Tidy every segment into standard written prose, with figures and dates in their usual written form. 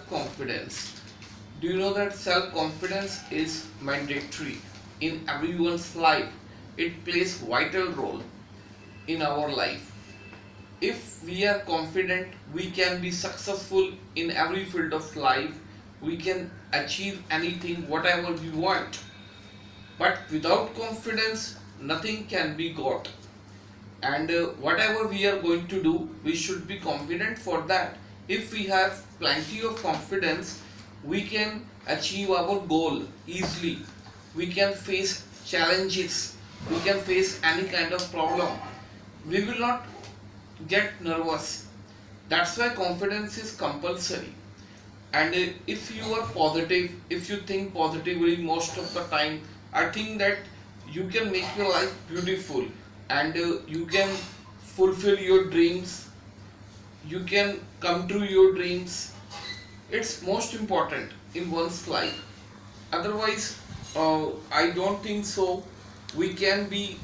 self-confidence. Do you know that self-confidence is mandatory in everyone's life? It plays vital role in our life. If we are confident, we can be successful in every field of life. We can achieve anything, whatever we want. But without confidence, nothing can be got. And whatever we are going to do, we should be confident for that. If we have plenty of confidence, we can achieve our goal easily. We can face challenges. We can face any kind of problem. We will not get nervous. That's why confidence is compulsory. And if you are positive, if you think positively most of the time, I think that you can make your life beautiful, and you can fulfill your dreams, you can come true your dreams. It's most important in one's life. Otherwise, I don't think so we can be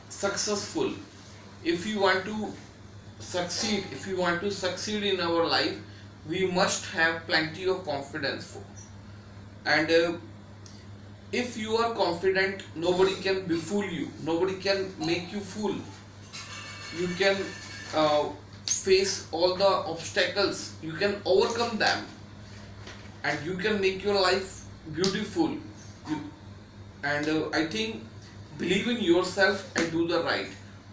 successful. If you want to succeed in our life, we must have plenty of confidence for. And if you are confident, nobody can befool you, nobody can make you fool. You can uh, face all the obstacles, you can overcome them, and you can make your life beautiful. You, and I think, believe in yourself and do the right.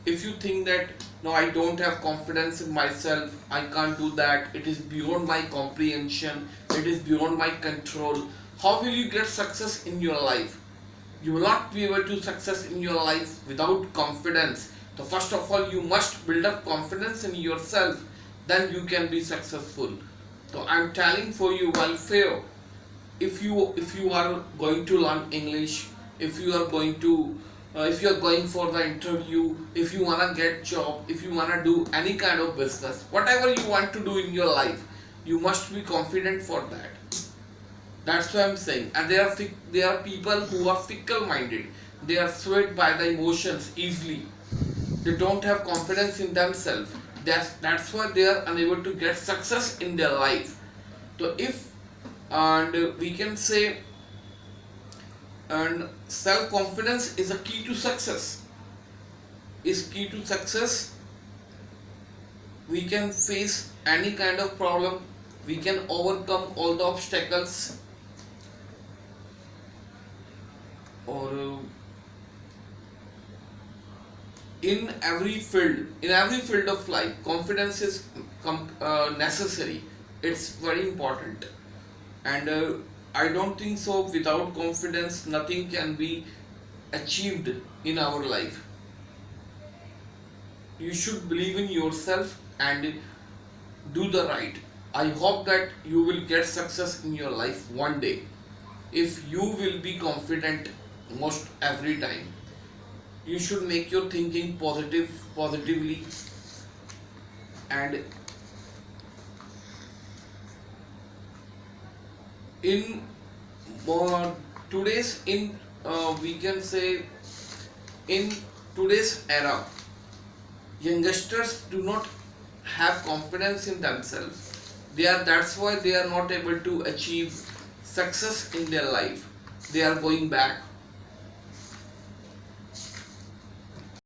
If you think that no, I don't have confidence in myself, I can't do that, it is beyond my comprehension, it is beyond my control, how will you get success in your life? You will not be able to success in your life without confidence. So first of all, you must build up confidence in yourself, then you can be successful. So I'm telling for your welfare, if you are going to learn English, if you are going to if you are going for the interview, if you wanna get job, if you wanna do any kind of business, whatever you want to do in your life, you must be confident for that. That's why I'm saying. And there are people who are fickle minded. They are swayed by the emotions easily. They don't have confidence in themselves. That's why they are unable to get success in their life. So if, and we can say, and self confidence is a key to success. Is key to success. We can face any kind of problem, we can overcome all the obstacles, or in every field of life, confidence is necessary. It's very important. And I don't think so without confidence nothing can be achieved in our life. You should believe in yourself and do the right. I hope that you will get success in your life one day if you will be confident most every time. You should make your thinking positively, and in today's in we can say in today's era, youngsters do not have confidence in themselves. That's why they are not able to achieve success in their life. They are going back.